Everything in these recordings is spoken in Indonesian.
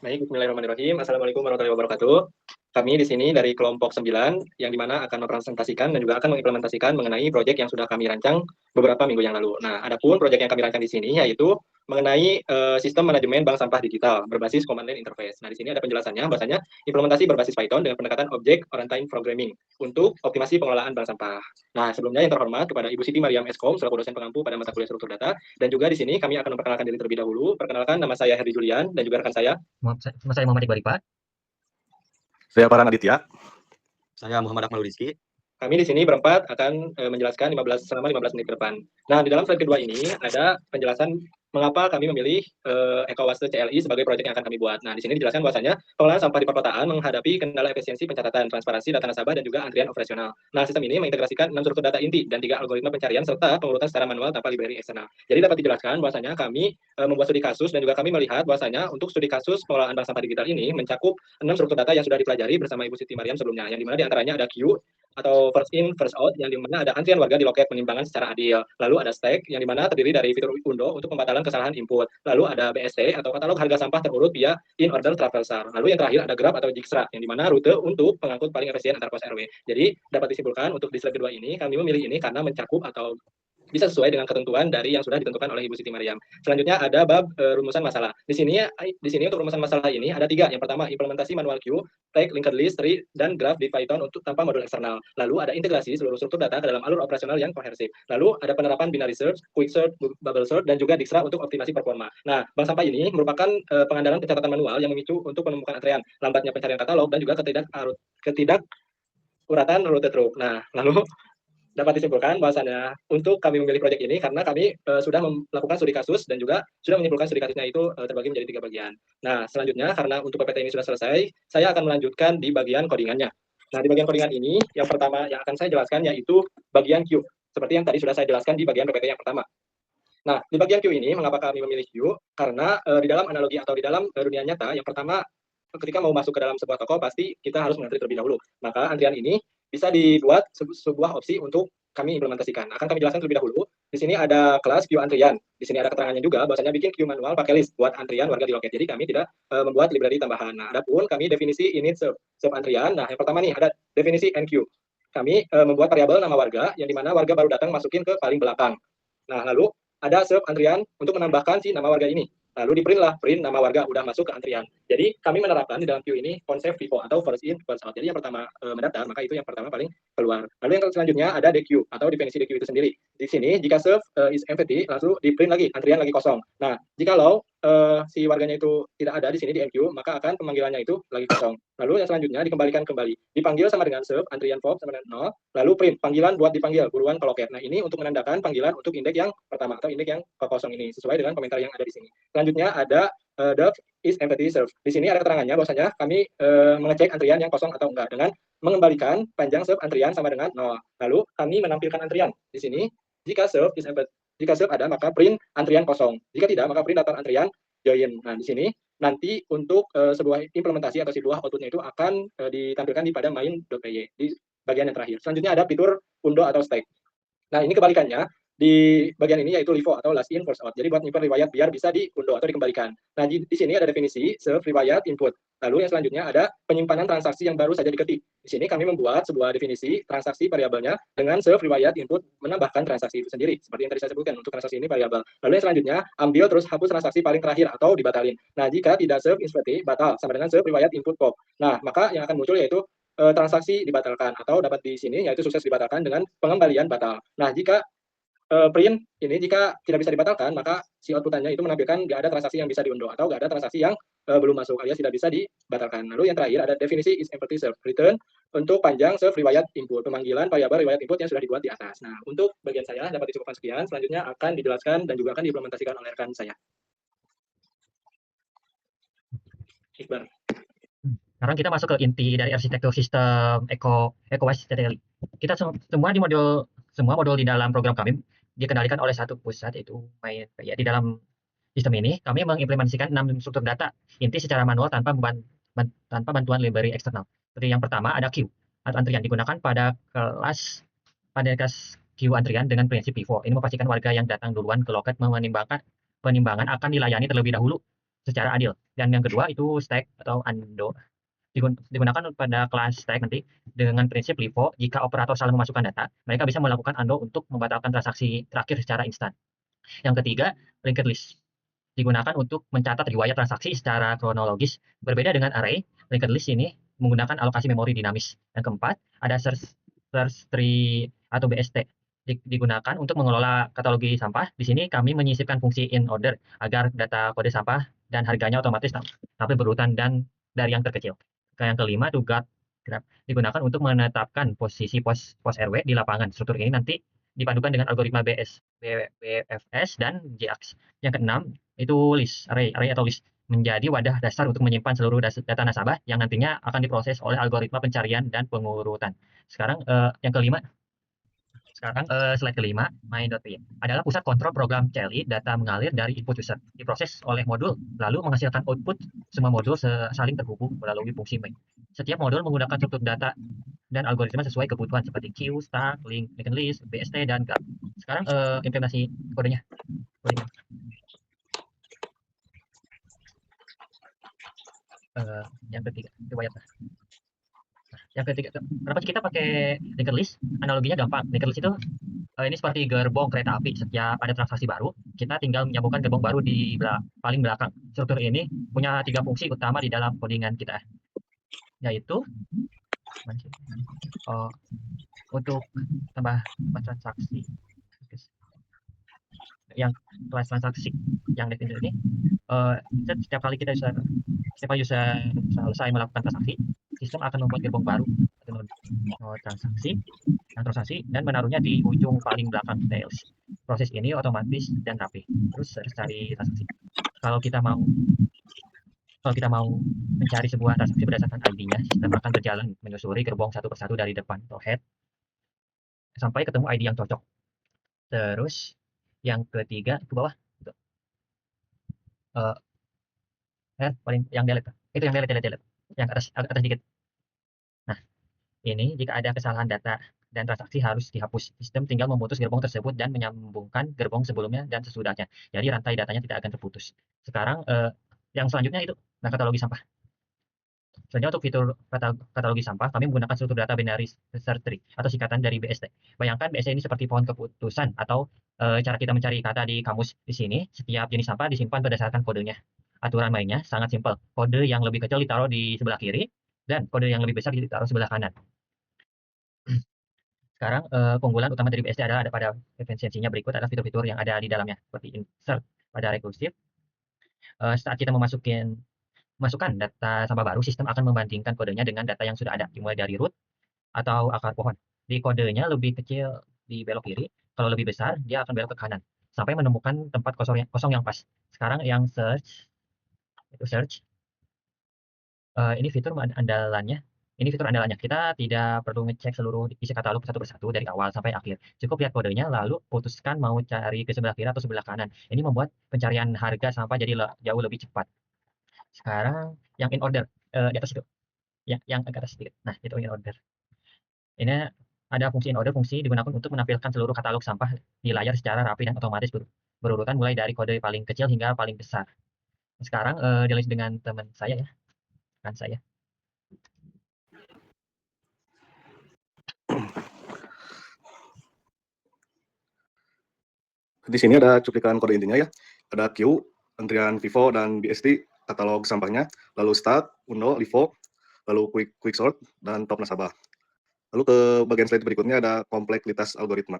Baik, bismillahirrahmanirrahim. Assalamualaikum warahmatullahi wabarakatuh. Kami di sini dari kelompok 9 yang dimana akan merepresentasikan dan juga akan mengimplementasikan mengenai proyek yang sudah kami rancang beberapa minggu yang lalu. Nah, adapun proyek yang kami rancang di sini yaitu mengenai sistem manajemen bank sampah digital berbasis command line interface. Nah, di sini ada penjelasannya bahwasanya implementasi berbasis Python dengan pendekatan object oriented programming untuk optimasi pengelolaan bank sampah. Nah, sebelumnya yang terhormat kepada Ibu Siti Mariam Eskom selaku dosen pengampu pada mata kuliah struktur data, dan juga di sini kami akan memperkenalkan diri terlebih dahulu. Perkenalkan, nama saya Heri Julian dan juga rekan saya. Nama saya Muhammad Iqbal Ipa. Saya Farhan Aditya. Saya Muhammad Akmal Rizky. Kami di sini berempat akan menjelaskan selama 15 menit ke depan. Nah, di dalam slide kedua ini ada penjelasan mengapa kami memilih EcoWaste CLI sebagai proyek yang akan kami buat. Nah, di sini dijelaskan bahwasanya pengelolaan sampah di perkotaan menghadapi kendala efisiensi pencatatan, transparansi data nasabah, dan juga antrian operasional. Nah, sistem ini mengintegrasikan 6 struktur data inti dan 3 algoritma pencarian serta pengurutan secara manual tanpa library eksternal. Jadi dapat dijelaskan bahwasanya kami membuat studi kasus dan juga kami melihat bahwasanya untuk studi kasus pengelolaan bank sampah digital ini mencakup 6 struktur data yang sudah dipelajari bersama Ibu Siti Mariam sebelumnya, yang dimana diantaranya ada queue atau first in first out, yang dimana ada antrian warga di loket penimbangan secara adil. Lalu ada stack yang dimana terdiri dari fitur undo untuk pembatalan kesalahan input. Lalu ada BST atau katalog harga sampah terurut via in order traversar. Lalu yang terakhir ada grab atau jigsaw yang dimana rute untuk pengangkut paling efisien antar pos RW. Jadi dapat disimpulkan untuk di slide kedua ini kami memilih ini karena mencakup atau bisa sesuai dengan ketentuan dari yang sudah ditentukan oleh Ibu Siti Mariam. Selanjutnya ada bab rumusan masalah. Di sini untuk rumusan masalah ini ada 3. Yang pertama, implementasi manual queue, tag, linked list, tree, dan graph di Python untuk tanpa modul eksternal. Lalu ada integrasi seluruh struktur data ke dalam alur operasional yang kohesif. Lalu ada penerapan binary search, quick search, bubble search, dan juga Dijkstra untuk optimasi performa. Nah, bank sampah ini merupakan pengandalan pencatatan manual yang memicu untuk penumpukan antrean, lambatnya pencarian katalog, dan juga ketidakuratan rute truk. Nah, lalu dapat disimpulkan bahwasannya untuk kami memilih proyek ini karena kami sudah melakukan studi kasus dan juga sudah menyimpulkan studi kasusnya itu terbagi menjadi 3 bagian. Nah, selanjutnya karena untuk PPT ini sudah selesai, saya akan melanjutkan di bagian codingannya. Nah, di bagian codingan ini yang pertama yang akan saya jelaskan yaitu bagian queue. Seperti yang tadi sudah saya jelaskan di bagian PPT yang pertama. Nah, di bagian queue ini mengapa kami memilih queue? Karena di dalam analogi atau di dalam dunia nyata, yang pertama ketika mau masuk ke dalam sebuah toko pasti kita harus mengantri terlebih dahulu. Maka antrian ini bisa dibuat sebuah opsi untuk kami implementasikan. Akan kami jelaskan terlebih dahulu. Di sini ada kelas queue antrian. Di sini ada keterangannya juga bahwasanya bikin queue manual pakai list buat antrian warga di loket. Jadi kami tidak membuat library tambahan. Nah, adapun kami definisi init sub antrian. Nah, yang pertama nih ada definisi NQ. Kami membuat variabel nama warga yang dimana warga baru datang masukin ke paling belakang. Nah, lalu ada sub antrian untuk menambahkan si nama warga ini. Lalu di print nama warga udah masuk ke antrian. Jadi kami menerapkan di dalam queue ini konsep FIFO atau first in first out. Jadi yang pertama mendaftar, maka itu yang pertama paling keluar. Lalu yang selanjutnya ada DQ atau definisi DQ itu sendiri. Di sini jika serve is empty, langsung di print lagi antrian lagi kosong. Nah, jikalau si warganya itu tidak ada di sini di MQ, maka akan pemanggilannya itu lagi kosong. Lalu yang selanjutnya dikembalikan kembali. Dipanggil sama dengan serve, antrian FOB sama dengan 0, lalu print panggilan buat dipanggil buruan ke loket. Nah, ini untuk menandakan panggilan untuk indeks yang pertama atau indeks yang kosong ini sesuai dengan komentar yang ada di sini. Selanjutnya ada the is empty serve. Di sini ada keterangannya bahwasanya kami mengecek antrian yang kosong atau enggak dengan mengembalikan panjang serve antrian sama dengan 0. Lalu kami menampilkan antrian di sini. Jika serve is empty, jika serve ada maka print antrian kosong. Jika tidak maka print daftar antrian join. Nah, di sini nanti untuk sebuah implementasi atau sebuah outputnya itu akan ditampilkan di pada main.py di bagian yang terakhir. Selanjutnya ada fitur undo atau stack. Nah, ini kebalikannya. Di bagian ini yaitu LIFO atau last in first out. Jadi buat nyimpan riwayat biar bisa diundo atau dikembalikan. Nah, di sini ada definisi serve riwayat input. Lalu yang selanjutnya ada penyimpanan transaksi yang baru saja diketik. Di sini kami membuat sebuah definisi transaksi variabelnya dengan serve riwayat input menambahkan transaksi itu sendiri. Seperti yang tadi saya sebutkan, untuk transaksi ini variabel. Lalu yang selanjutnya ambil terus hapus transaksi paling terakhir atau dibatalin. Nah, jika tidak serve inspect batal sama dengan serve riwayat input pop. Nah, maka yang akan muncul yaitu transaksi dibatalkan atau dapat di sini yaitu sukses dibatalkan dengan pengembalian batal. Nah, jika print ini jika tidak bisa dibatalkan, maka si outputannya itu menampilkan nggak ada transaksi yang bisa diundo atau nggak ada transaksi yang belum masuk alias tidak bisa dibatalkan. Lalu yang terakhir ada definisi is empty serve return untuk panjang serve riwayat input, pemanggilan variabel riwayat input yang sudah dibuat di atas. Nah, untuk bagian saya dapat dicukupkan sekian. Selanjutnya akan dijelaskan dan juga akan diimplementasikan oleh rekan saya. Iqbal. Sekarang kita masuk ke inti dari arsitektur sistem EcoWaste CLI. Kita semua modul di dalam program kami dikendalikan oleh satu pusat, yaitu di dalam sistem ini kami mengimplementasikan 6 struktur data inti secara manual tanpa bantuan library eksternal. Seperti yang pertama ada queue atau antrian digunakan pada kelas queue antrian dengan prinsip FIFO. Ini memastikan warga yang datang duluan ke loket penimbangan akan dilayani terlebih dahulu secara adil. Dan yang kedua itu stack atau undo digunakan pada kelas stack nanti dengan prinsip LIFO. Jika operator salah memasukkan data, mereka bisa melakukan undo untuk membatalkan transaksi terakhir secara instan. Yang ketiga, linked list digunakan untuk mencatat riwayat transaksi secara kronologis. Berbeda dengan array, linked list ini menggunakan alokasi memori dinamis. Yang keempat, ada search tree atau BST digunakan untuk mengelola katalogi sampah. Di sini kami menyisipkan fungsi in order agar data kode sampah dan harganya otomatis tampil berurutan dan dari yang terkecil. Yang kelima, itu graph digunakan untuk menetapkan posisi pos RW di lapangan. Struktur ini nanti dipadukan dengan algoritma BFS dan JAX. Yang keenam, itu list, array atau list menjadi wadah dasar untuk menyimpan seluruh data nasabah yang nantinya akan diproses oleh algoritma pencarian dan pengurutan. Sekarang yang kelima, slide kelima, main.py adalah pusat kontrol program CLI. Data mengalir dari input user, diproses oleh modul, lalu menghasilkan output. Semua modul saling terhubung melalui fungsi main. Setiap modul menggunakan struktur data dan algoritma sesuai kebutuhan seperti queue, stack, linked list, BST, dan graph. Sekarang implementasi kodenya. Yang ketiga, riwayat. Yang ketiga, kenapa sih kita pakai linked list? Analoginya gampang. Linked list itu ini seperti gerbong kereta api. Setiap ada transaksi baru, kita tinggal menyambungkan gerbong baru di paling belakang. Struktur ini punya 3 fungsi utama di dalam codingan kita, yaitu untuk tambah transaksi. Yang kelas transaksi yang definisi ini, setiap kali user selesai melakukan transaksi, sistem akan membuat gerbong baru atau transaksi dan menaruhnya di ujung paling belakang tails. Proses ini otomatis dan rapi. Terus harus cari transaksi. Kalau kita mau mencari sebuah transaksi berdasarkan ID-nya, sistem akan berjalan menyusuri gerbong satu persatu dari depan atau head sampai ketemu ID yang cocok. Terus yang ketiga ke bawah, paling yang delete, itu yang delete, yang atas, agak atas dikit. Nah, ini jika ada kesalahan data dan transaksi harus dihapus. Sistem tinggal memutus gerbong tersebut dan menyambungkan gerbong sebelumnya dan sesudahnya. Jadi rantai datanya tidak akan terputus. Sekarang yang selanjutnya itu katalogi sampah. Selanjutnya untuk fitur katalogi sampah, kami menggunakan struktur data binary search tree atau singkatan dari BST. Bayangkan BST ini seperti pohon keputusan atau cara kita mencari kata di kamus. Di sini, setiap jenis sampah disimpan berdasarkan kodenya. Aturan mainnya sangat simpel. Kode yang lebih kecil ditaruh di sebelah kiri dan kode yang lebih besar ditaruh sebelah kanan. Sekarang keunggulan utama dari BST adalah pada efisiensinya. Berikut adalah fitur-fitur yang ada di dalamnya, seperti insert pada recursive. Saat kita masukkan data sampah baru, sistem akan membandingkan kodenya dengan data yang sudah ada, dimulai dari root atau akar pohon. Di kodenya lebih kecil di belok kiri, kalau lebih besar dia akan belok ke kanan, sampai menemukan tempat kosong yang pas. Sekarang yang search, ini fitur andalannya. Ini fitur andalannya. Kita tidak perlu ngecek seluruh isi katalog satu persatu dari awal sampai akhir. Cukup lihat kodenya, lalu putuskan mau cari ke sebelah kiri atau sebelah kanan. Ini membuat pencarian harga sampah jadi jauh lebih cepat. Sekarang yang in order, di atas itu. Yang agak atas sedikit. Nah, itu in order. Ini ada fungsi in order. Fungsi digunakan untuk menampilkan seluruh katalog sampah di layar secara rapi dan otomatis berurutan mulai dari kode paling kecil hingga paling besar. Sekarang di-list dengan teman saya ya. Kan saya. Di sini ada cuplikan kode intinya ya. Ada queue, antrian Vivo dan BST, katalog sampahnya, lalu start, undo, LIFO, lalu quick sort, dan top nasabah. Lalu ke bagian slide berikutnya ada kompleksitas algoritma.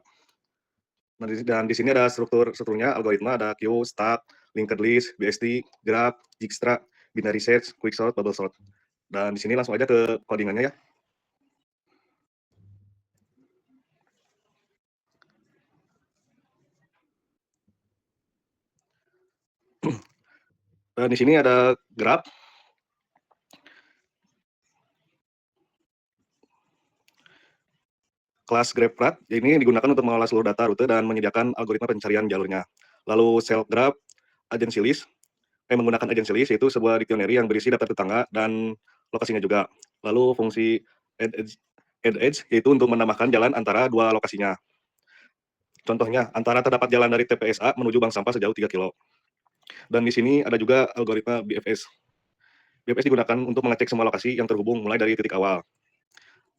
Nah, dan di sini ada strukturnya algoritma, ada queue, stack, linked list, BST, graph, Dijkstra, binary search, quick sort, bubble sort. Dan di sini langsung aja ke codingannya ya. Dan di sini ada graph. Kelas GraphPrad ini digunakan untuk mengolah seluruh data rute dan menyediakan algoritma pencarian jalurnya. Lalu Self Graph, Agency List, menggunakan Agency List yaitu sebuah dictionary yang berisi data tetangga dan lokasinya juga. Lalu fungsi Add Edge yaitu untuk menambahkan jalan antara dua lokasinya. Contohnya, antara terdapat jalan dari TPSA menuju bank sampah sejauh 3 kilo. Dan di sini ada juga algoritma BFS. BFS digunakan untuk mengecek semua lokasi yang terhubung mulai dari titik awal.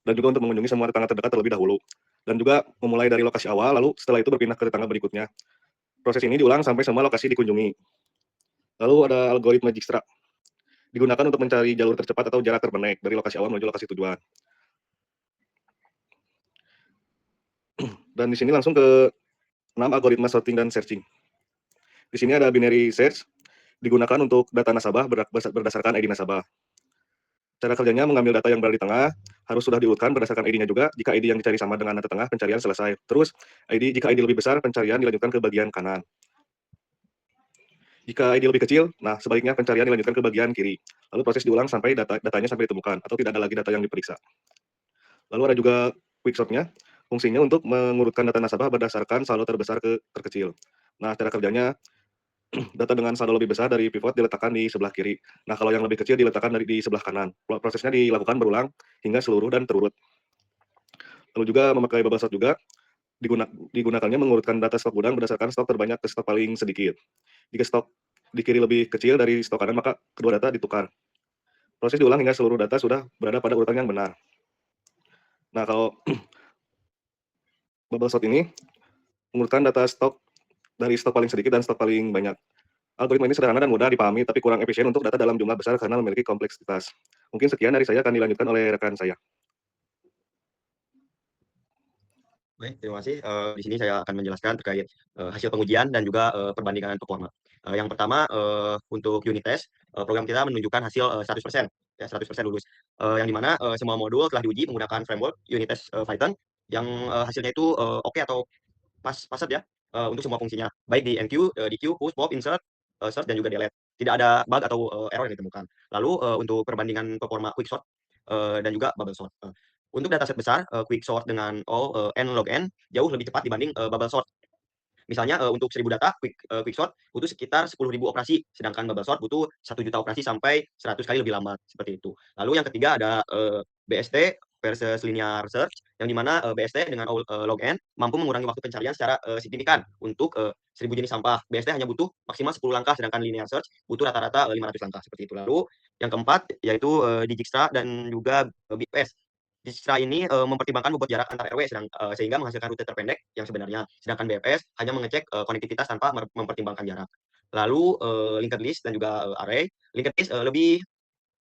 Dan juga untuk mengunjungi semua tetangga terdekat terlebih dahulu. Dan juga memulai dari lokasi awal, lalu setelah itu berpindah ke tetangga berikutnya. Proses ini diulang sampai semua lokasi dikunjungi. Lalu ada algoritma Dijkstra. Digunakan untuk mencari jalur tercepat atau jarak terbaik dari lokasi awal menuju lokasi tujuan. Dan di sini langsung ke 6 algoritma sorting dan searching. Di sini ada binary search, digunakan untuk data nasabah berdasarkan ID nasabah. Cara kerjanya mengambil data yang berada di tengah, harus sudah diurutkan berdasarkan ID-nya juga. Jika ID yang dicari sama dengan data tengah, pencarian selesai. Terus, jika ID lebih besar, pencarian dilanjutkan ke bagian kanan. Jika ID lebih kecil, nah sebaliknya pencarian dilanjutkan ke bagian kiri. Lalu proses diulang sampai datanya sampai ditemukan, atau tidak ada lagi data yang diperiksa. Lalu ada juga quicksort-nya, fungsinya untuk mengurutkan data nasabah berdasarkan saldo terbesar ke terkecil. Nah, cara kerjanya, data dengan saldo lebih besar dari pivot diletakkan di sebelah kiri. Nah, kalau yang lebih kecil diletakkan di sebelah kanan. Prosesnya dilakukan berulang hingga seluruh dan terurut. Lalu juga memakai bubble sort juga, digunakannya mengurutkan data stok gudang berdasarkan stok terbanyak ke stok paling sedikit. Jika stok di kiri lebih kecil dari stok kanan, maka kedua data ditukar. Proses diulang hingga seluruh data sudah berada pada urutan yang benar. Nah, kalau bubble sort ini mengurutkan data stok dari stok paling sedikit dan stok paling banyak. Algoritma ini sederhana dan mudah dipahami, tapi kurang efisien untuk data dalam jumlah besar karena memiliki kompleksitas. Mungkin sekian dari saya, akan dilanjutkan oleh rekan saya. Baik, terima kasih. Di sini saya akan menjelaskan terkait hasil pengujian dan juga perbandingan performa. Yang pertama, untuk unit test, program kita menunjukkan hasil 100%, ya 100% lulus. Yang dimana semua modul telah diuji menggunakan framework unit test Python, yang hasilnya itu oke atau pasat ya, untuk semua fungsinya, baik di enqueue, dequeue, push, pop, insert, search, dan juga delete. Tidak ada bug atau error yang ditemukan. Lalu untuk perbandingan performa quicksort dan juga bubble sort. Untuk dataset besar, quicksort dengan O, N log N jauh lebih cepat dibanding bubble sort. Misalnya untuk 1000 data, quicksort butuh sekitar 10.000 operasi, sedangkan bubble sort butuh 1 juta operasi sampai 100 kali lebih lambat, seperti itu. Lalu yang ketiga ada BST versus linear search, yang dimana BST dengan log N mampu mengurangi waktu pencarian secara signifikan untuk 1000 jenis sampah. BST hanya butuh maksimal 10 langkah, sedangkan linear search butuh rata-rata 500 langkah, seperti itu. Lalu yang keempat yaitu Dijkstra dan juga BFS. Dijkstra ini mempertimbangkan bobot jarak antar RW sehingga menghasilkan rute terpendek yang sebenarnya. Sedangkan BFS hanya mengecek konektivitas tanpa mempertimbangkan jarak. Lalu linked list dan juga array. Linked list lebih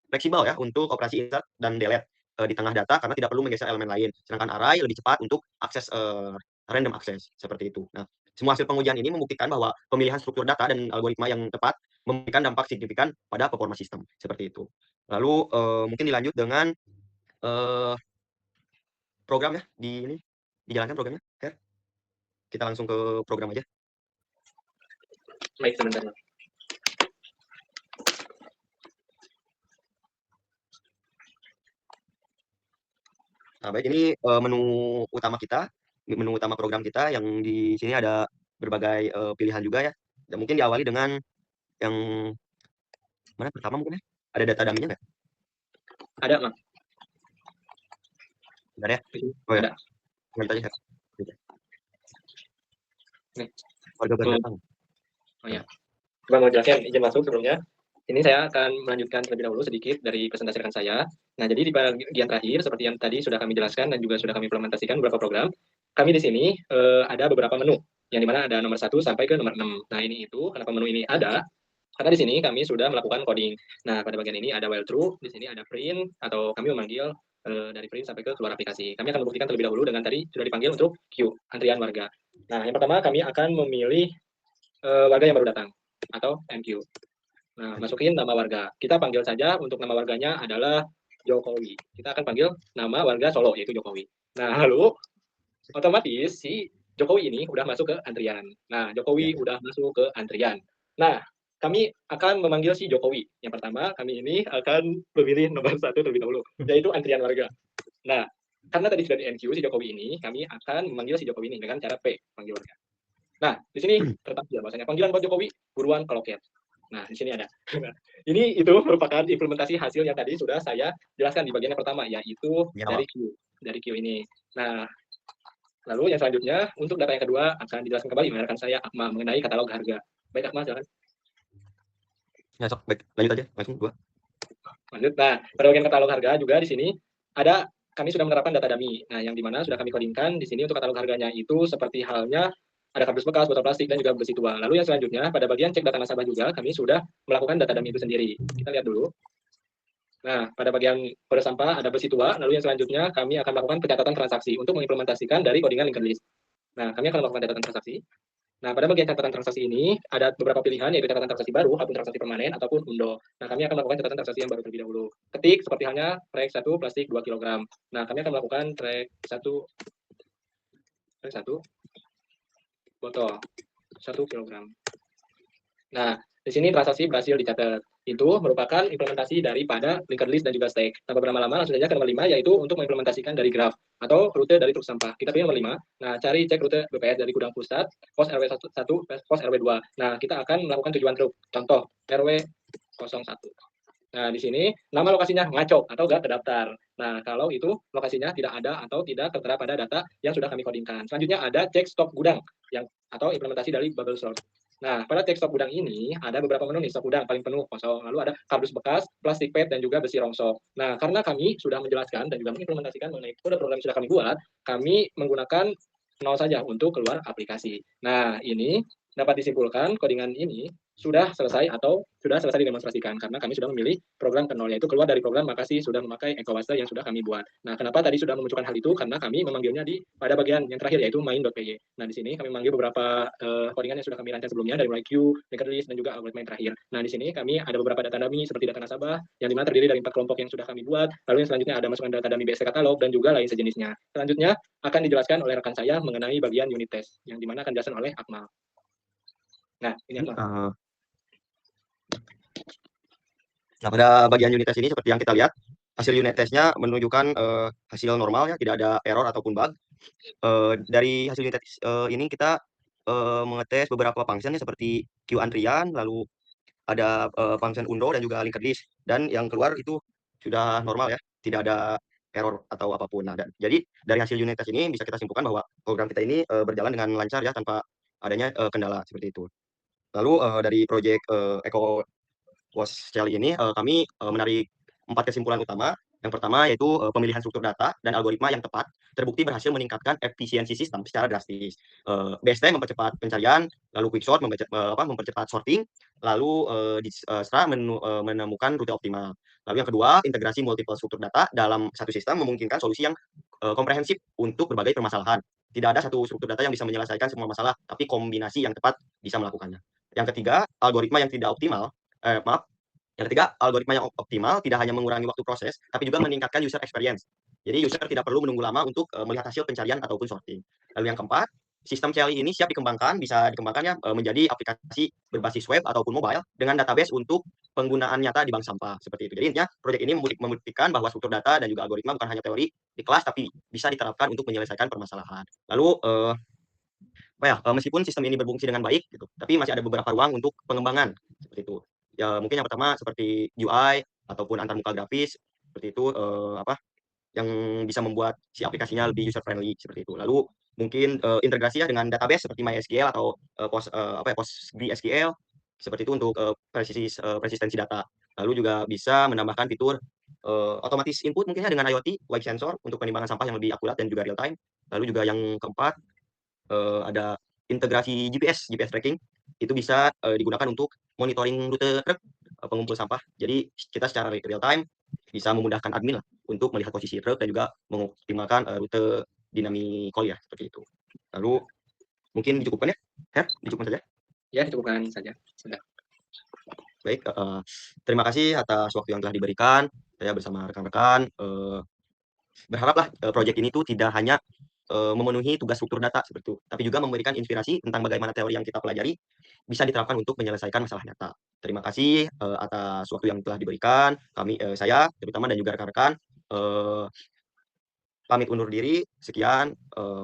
fleksibel ya untuk operasi insert dan delete di tengah data karena tidak perlu menggeser elemen lain. Sedangkan array lebih cepat untuk akses random access, seperti itu. Nah, semua hasil pengujian ini membuktikan bahwa pemilihan struktur data dan algoritma yang tepat memberikan dampak signifikan pada performa sistem, seperti itu. Lalu mungkin dilanjut dengan program ya, dijalankan programnya, Fer. Kita langsung ke program aja. Baik, sebentar. Nah, baik, ini menu utama kita, menu utama program kita yang di sini ada berbagai pilihan juga ya. Dan mungkin diawali dengan yang mana pertama mungkin ya? Ada data dummy-nya nggak? Ada, Mang. Bentar ya. Oh, Oh ya, ada. lanjut aja. Nih. Warga datang. Oh ya. Coba mau jelaskan, izin masuk sebelumnya. Ini saya akan melanjutkan terlebih dahulu sedikit dari presentasi rekan saya. Nah, jadi di bagian terakhir, seperti yang tadi sudah kami jelaskan dan juga sudah kami implementasikan beberapa program, kami di sini ada beberapa menu, yang dimana ada nomor 1 sampai ke nomor 6. Nah, ini itu, kenapa menu ini ada? Karena di sini kami sudah melakukan coding. Nah, pada bagian ini ada while true, di sini ada print, atau kami memanggil dari print sampai ke keluar aplikasi. Kami akan membuktikan terlebih dahulu dengan tadi sudah dipanggil untuk queue, antrian warga. Nah, yang pertama kami akan memilih warga yang baru datang, atau MQ. Nah, masukin nama warga. Kita panggil saja untuk nama warganya adalah Jokowi. Kita akan panggil nama warga Solo, yaitu Jokowi. Nah, lalu otomatis si Jokowi ini udah masuk ke antrian. Nah, Jokowi udah masuk ke antrian. Nah, kami akan memanggil si Jokowi. Yang pertama, kami ini akan memilih nomor 1 terlebih dahulu, yaitu antrian warga. Nah, karena tadi sudah di NQ si Jokowi ini, kami akan memanggil si Jokowi ini dengan cara P, panggil warga. Nah, di sini tertampil bahwasanya panggilan buat Jokowi, buruan koloket. Nah, di sini ada. Ini itu merupakan implementasi hasil yang tadi sudah saya jelaskan di bagian yang pertama, yaitu Ya, dari Q ini. Nah, lalu yang selanjutnya untuk data yang kedua akan dijelaskan kembali oleh rekan saya Akmal mengenai katalog harga. Baik, Akmal, silakan. Ya, sok, baik, lanjut aja, langsung 2. Lanjut. Nah, pada bagian katalog harga juga di sini ada kami sudah menerapkan data dummy. Nah, yang di mana sudah kami codingkan di sini untuk katalog harganya itu seperti halnya ada kardus bekas, botol plastik, dan juga besi tua. Lalu yang selanjutnya pada bagian cek data nasabah juga kami sudah melakukan data dummy itu sendiri. Kita lihat dulu. Nah, pada bagian kode sampah ada besi tua, lalu yang selanjutnya kami akan melakukan pencatatan transaksi untuk mengimplementasikan dari codingan linked list. Nah, kami akan melakukan catatan transaksi. Nah, pada bagian catatan transaksi ini ada beberapa pilihan, yaitu catatan transaksi baru, akun transaksi permanen, ataupun undo. Nah, kami akan melakukan catatan transaksi yang baru terlebih dahulu. Ketik seperti halnya track 1 plastik 2 kg. Nah, kami akan melakukan track 1 botol 1 kg. Nah, di sini transaksi berhasil dicatat. Itu merupakan implementasi daripada linked list dan juga stack. Tanpa berlama-lama, langsung saja ke nomor 5, yaitu untuk mengimplementasikan dari graph atau rute dari truk sampah. Kita pilih nomor 5. Nah, cari cek rute BPS dari gudang pusat, pos RW 1, pos RW 2. Nah, kita akan melakukan tujuan truk. Contoh, RW 01. Nah, di sini nama lokasinya ngacok atau gak terdaftar. Nah, kalau itu lokasinya tidak ada atau tidak tertera pada data yang sudah kami codingkan. Selanjutnya ada cek stok gudang yang atau implementasi dari bubble sort. Nah, pada cek stok gudang ini ada beberapa menu nih, stok gudang paling penuh kosong. Lalu ada kardus bekas, plastik pet, dan juga besi rongsok. Nah, karena kami sudah menjelaskan dan juga mengimplementasikan mengenai kode program yang sudah kami buat, kami menggunakan 0 saja untuk keluar aplikasi. Nah, ini dapat disimpulkan codingan ini sudah selesai atau sudah selesai didemonstrasikan karena kami sudah memilih program ke nol, yaitu keluar dari program Makasih sudah memakai EcoWaste yang sudah kami buat. Nah, kenapa tadi sudah memunculkan hal itu? Karena kami memanggilnya pada bagian yang terakhir, yaitu main.py. Nah, di sini kami memanggil beberapa codingan yang sudah kami rancang sebelumnya dari mulai queue, linked list, dan juga algoritma yang terakhir. Nah, di sini kami ada beberapa data dummy seperti data nasabah yang dimana terdiri dari 4 kelompok yang sudah kami buat. Lalu yang selanjutnya ada masukan data dummy BST katalog dan juga lain sejenisnya. Selanjutnya akan dijelaskan oleh rekan saya mengenai bagian unit test yang dimana akan dijelaskan oleh Akmal. Nah, ini Akmal. Nah, pada bagian unit test ini seperti yang kita lihat, hasil unit testnya menunjukkan hasil normal ya, tidak ada error ataupun bug. Dari hasil unit test ini kita mengetes beberapa function seperti queue antrian, lalu ada function undo dan juga linked list. Dan yang keluar itu sudah normal ya, tidak ada error atau apapun. Nah, jadi dari hasil unit test ini bisa kita simpulkan bahwa program kita ini berjalan dengan lancar ya, tanpa adanya kendala seperti itu. Lalu dari proyek WOS Celi ini kami menarik 4 kesimpulan utama. Yang pertama yaitu pemilihan struktur data dan algoritma yang tepat terbukti berhasil meningkatkan efisiensi sistem secara drastis. BST mempercepat pencarian, lalu Quicksort mempercepat sorting, lalu Distra menemukan rute optimal. Lalu yang kedua, integrasi multiple struktur data dalam satu sistem memungkinkan solusi yang komprehensif untuk berbagai permasalahan. Tidak ada satu struktur data yang bisa menyelesaikan semua masalah, tapi kombinasi yang tepat bisa melakukannya. Yang ketiga, algoritma yang tidak optimal yang ketiga, algoritma yang optimal tidak hanya mengurangi waktu proses, tapi juga meningkatkan user experience. Jadi user tidak perlu menunggu lama untuk melihat hasil pencarian ataupun sorting. Lalu yang keempat, sistem CLI ini siap dikembangkan, bisa dikembangkannya menjadi aplikasi berbasis web ataupun mobile dengan database untuk penggunaan nyata di bank sampah seperti itu. Jadi intinya proyek ini membuktikan bahwa struktur data dan juga algoritma bukan hanya teori di kelas, tapi bisa diterapkan untuk menyelesaikan permasalahan. Lalu meskipun sistem ini berfungsi dengan baik gitu, tapi masih ada beberapa ruang untuk pengembangan seperti itu. Ya mungkin yang pertama seperti UI ataupun antarmuka grafis seperti itu yang bisa membuat si aplikasinya lebih user friendly seperti itu. Lalu mungkin integrasi ya dengan database seperti MySQL atau PostgreSQL seperti itu untuk persistensi data. Lalu juga bisa menambahkan fitur otomatis input mungkinnya dengan IoT, wave sensor untuk penimbangan sampah yang lebih akurat dan juga real time. Lalu juga yang keempat ada integrasi GPS tracking, itu bisa digunakan untuk monitoring rute truk pengumpul sampah. Jadi kita secara real time bisa memudahkan admin lah untuk melihat posisi truk dan juga mengoptimalkan rute dynamically ya, seperti itu. Lalu mungkin dicukupkan ya? Dicukupkan saja? Ya, dicukupkan saja. Sudah. Baik, terima kasih atas waktu yang telah diberikan. Saya bersama rekan-rekan berharaplah proyek ini tuh tidak hanya memenuhi tugas struktur data seperti itu, tapi juga memberikan inspirasi tentang bagaimana teori yang kita pelajari bisa diterapkan untuk menyelesaikan masalah nyata. Terima kasih atas waktu yang telah diberikan. Saya terutama dan juga rekan-rekan pamit undur diri. Sekian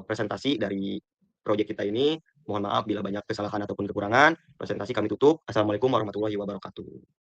presentasi dari proyek kita ini. Mohon maaf bila banyak kesalahan ataupun kekurangan. Presentasi kami tutup. Assalamualaikum warahmatullahi wabarakatuh.